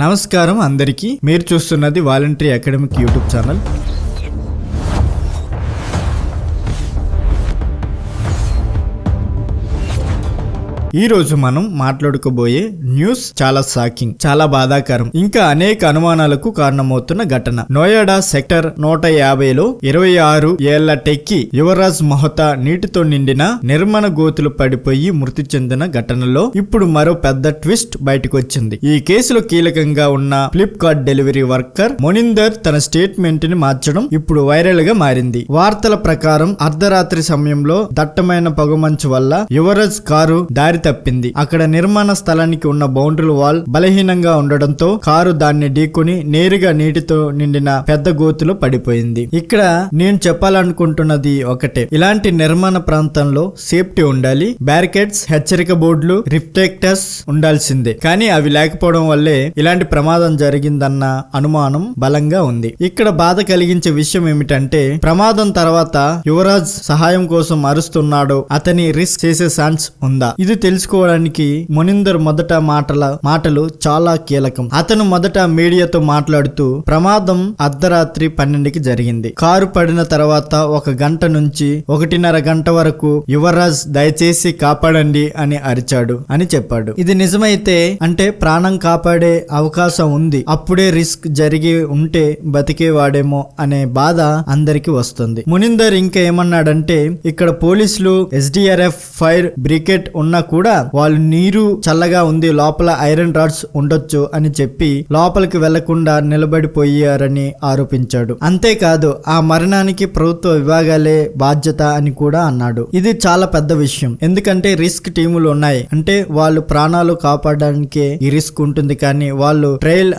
నమస్కారం అందరికీ. మీరు చూస్తున్నది వాలంటరీ అకాడమిక్ యూట్యూబ్ ఛానల్. ఈ రోజు మనం మాట్లాడుకోబోయే న్యూస్ చాలా షాకింగ్, చాలా బాధాకరం, ఇంకా అనేక అనుమానాలకు కారణమవుతున్న ఘటన. నోయిడా సెక్టర్ 150లో 26 ఏళ్ల టెక్కీ యువరాజ్ మెహతా నీటితో నిండిన నిర్మాణ గోతులు పడిపోయి మృతి చెందిన ఘటనలో ఇప్పుడు మరో పెద్ద ట్విస్ట్ బయటకు వచ్చింది. ఈ కేసులో కీలకంగా ఉన్న ఫ్లిప్కార్ట్ డెలివరీ వర్కర్ మొనిందర్ తన స్టేట్మెంట్ ని మార్చడం ఇప్పుడు వైరల్ గా మారింది. వార్తల ప్రకారం అర్ధరాత్రి సమయంలో దట్టమైన పొగమంచు వల్ల యువరాజ్ కారు దారి తప్పింది. అక్కడ నిర్మాణ స్థలానికి ఉన్న బౌండరీ వాల్ బలహీనంగా ఉండడంతో కారు దాన్ని ఢీకొని నేరుగా నీటితో నిండిన పెద్ద గోతులో పడిపోయింది. ఇక్కడ నేను చెప్పాలనుకుంటున్నది ఒకటే, ఇలాంటి నిర్మాణ ప్రాంతంలో సేఫ్టీ ఉండాలి. బ్యారికేడ్స్, హెచ్చరిక బోర్డులు, రిఫ్లెక్టర్స్ ఉండాల్సిందే. కానీ అవి లేకపోవడం వల్లే ఇలాంటి ప్రమాదం జరిగిందన్న అనుమానం బలంగా ఉంది. ఇక్కడ బాధ కలిగించే విషయం ఏమిటంటే, ప్రమాదం తర్వాత యువరాజ్ సహాయం కోసం అరుస్తున్నాడో అతని రిస్క్ చేసే ఛాన్స్ ఉందా? ఇది తెలుసుకోవడానికి మొనిందర్ మాటలు చాలా కీలకం. అతను మొదట మీడియాతో మాట్లాడుతూ, ప్రమాదం అర్ధరాత్రి 12కి జరిగింది. కారు పడిన తర్వాత 1 గంట నుంచి 1.5 గంట వరకు యువరాజ్ దయచేసి కాపాడండి అని అరిచాడు అని చెప్పాడు. ఇది నిజమైతే అంటే ప్రాణం కాపాడే అవకాశం ఉంది, అప్పుడే రిస్క్ జరిగి ఉంటే బతికేవాడేమో అనే బాధ అందరికి వస్తుంది. మొనిందర్ ఇంకా ఏమన్నాడంటే, ఇక్కడ పోలీసులు, SDRF, ఫైర్ బ్రిగేడ్ ఉన్నా కూడా వాళ్ళు నీరు చల్లగా ఉంది, లోపల ఐరన్ రాడ్స్ ఉండొచ్చు అని చెప్పి లోపలికి వెళ్లకుండా నిలబడిపోయారని ఆరోపించాడు. అంతేకాదు ఆ మరణానికి ప్రభుత్వ విభాగాలే బాధ్యత అని కూడా అన్నాడు. ఇది చాలా పెద్ద విషయం, ఎందుకంటే రిస్క్ టీములు ఉన్నాయి అంటే వాళ్ళు ప్రాణాలు కాపాడడానికే ఈ రిస్క్ ఉంటుంది. కానీ వాళ్ళు ట్రయల్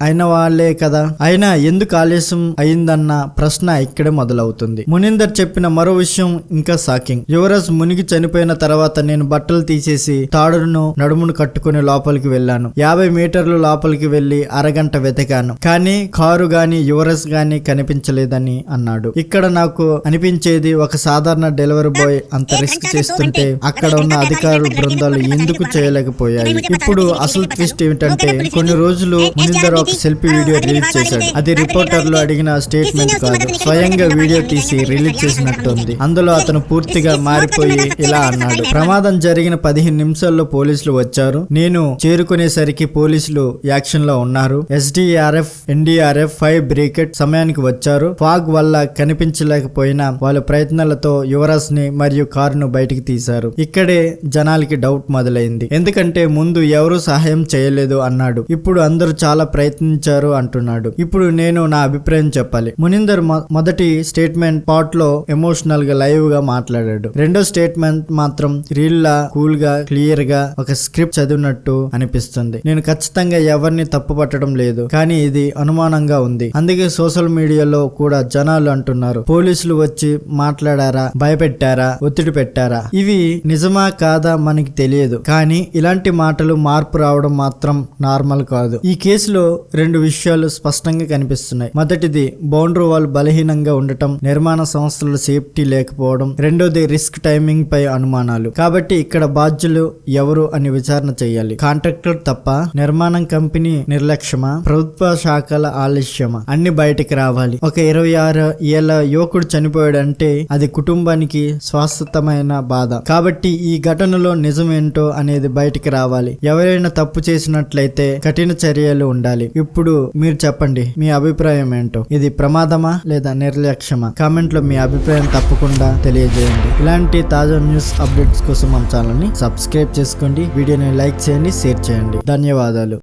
అయిన వాళ్ళే కదా, అయినా ఎందుకు ఆలస్యం అయిందన్న ప్రశ్న ఇక్కడే మొదలవుతుంది. మునిందర్ చెప్పిన మరో విషయం ఇంకా షాకింగ్. యువరాజ్ మునిగి చనిపోయిన తర్వాత నేను బట్టలు తీసేసి తాడును నడుమును కట్టుకుని లోపలికి వెళ్ళాను. 50 మీటర్లు లోపలికి వెళ్లి అరగంట వెతికాను, కానీ కారు గాని యువరాజ్ గాని కనిపించలేదని అన్నాడు. ఇక్కడ నాకు అనిపించేది, ఒక సాధారణ డెలివరీ బాయ్ అంత రిస్క్ చేస్తుంటే అక్కడ ఉన్న అధికారుల బృందాలు ఎందుకు చేయలేకపోయాయి? ఇప్పుడు అసలు ట్విస్ట్ ఏమిటంటే, కొన్ని రోజులు మునిందర్ ఒక సెల్ఫీ వీడియో రిలీజ్ చేశాడు. అది రిపోర్టర్లు అడిగిన స్టేట్మెంట్ కాదు, స్వయంగా వీడియో తీసి రిలీజ్ చేసినట్టుంది. అందులో అతను పూర్తిగా మారిపోయి ఇలా అన్నాడు, ప్రమాదం జరిగిన 15 నిమిషాల్లో పోలీసులు వచ్చారు. నేను చేరుకునేసరికి పోలీసులు యాక్షన్ లో ఉన్నారు. SDRF, NDRF, ఫైర్ బ్రిగేడ్ సమయానికి వచ్చారు. ఫాగ్ వల్ల కనిపించలేకపోయినా వాళ్ళ ప్రయత్నాలతో యువరాజ్ ని మరియు కారును బయటికి తీశారు. ఇక్కడే జనాలకి డౌట్ మొదలైంది, ఎందుకంటే ముందు ఎవరు సహాయం చేయలేదు అన్నాడు, ఇప్పుడు అందరూ చాలా ప్రయత్నించారు అంటున్నాడు. ఇప్పుడు నేను నా అభిప్రాయం చెప్పాలి. మునిందర్ మొదటి స్టేట్మెంట్ పార్ట్ లో ఎమోషనల్ గా లైవ్ గా మాట్లాడాడు. రెండో స్టేట్మెంట్ మాత్రం రీల్ లా కూల్ గా క్లియర్ గా ఒక స్క్రిప్ట్ చదివినట్టు అనిపిస్తుంది. నేను ఖచ్చితంగా ఎవరిని తప్పు పట్టడం లేదు, కానీ ఇది అనుమానంగా ఉంది. అందుకే సోషల్ మీడియాలో కూడా జనాలు అంటున్నారు, పోలీసులు వచ్చి మాట్లాడారా, భయపెట్టారా, ఒత్తిడి పెట్టారా? ఇవి నిజమా కాదా మనకి తెలియదు, కానీ ఇలాంటి మాటలు మార్పు రావడం మాత్రం నార్మల్ కాదు. ఈ కేసులో 2 విషయాలు స్పష్టంగా కనిపిస్తున్నాయి. మొదటిది బౌండరీ వాల్ బలహీనంగా ఉండటం, నిర్మాణ సంస్థల సేఫ్టీ లేకపోవడం. రెండోది రిస్క్ టైమింగ్ పై అనుమానాలు. కాబట్టి ఇక్కడ బాధ్యులు ఎవరు అని విచారణ చేయాలి. కాంట్రాక్టర్ తప్ప, నిర్మాణం కంపెనీ నిర్లక్ష్యమా, ప్రభుత్వ శాఖల ఆలస్యమా? అన్ని బయటికి రావాలి. ఒక 26 ఏళ్ల యువకుడు చనిపోయాడంటే అది కుటుంబానికి శాశ్వతమైన బాధ. కాబట్టి ఈ ఘటనలో నిజమేంటో అనేది బయటికి రావాలి. ఎవరైనా తప్పు చేసినట్లయితే కఠిన చర్యలు ఉండాలి. ఇప్పుడు మీరు చెప్పండి, మీ అభిప్రాయం ఏంటో? ఇది ప్రమాదమా లేదా నిర్లక్ష్యమా? కామెంట్ లో మీ అభిప్రాయం తప్పకుండా తెలియజేయండి. ఇలాంటి తాజా న్యూస్ అప్డేట్స్ కోసం మన ఛానల్ ని సబ్స్క్రైబ్ చేసుకోండి, వీడియోని లైక్ చేయండి, షేర్ చేయండి. ధన్యవాదాలు.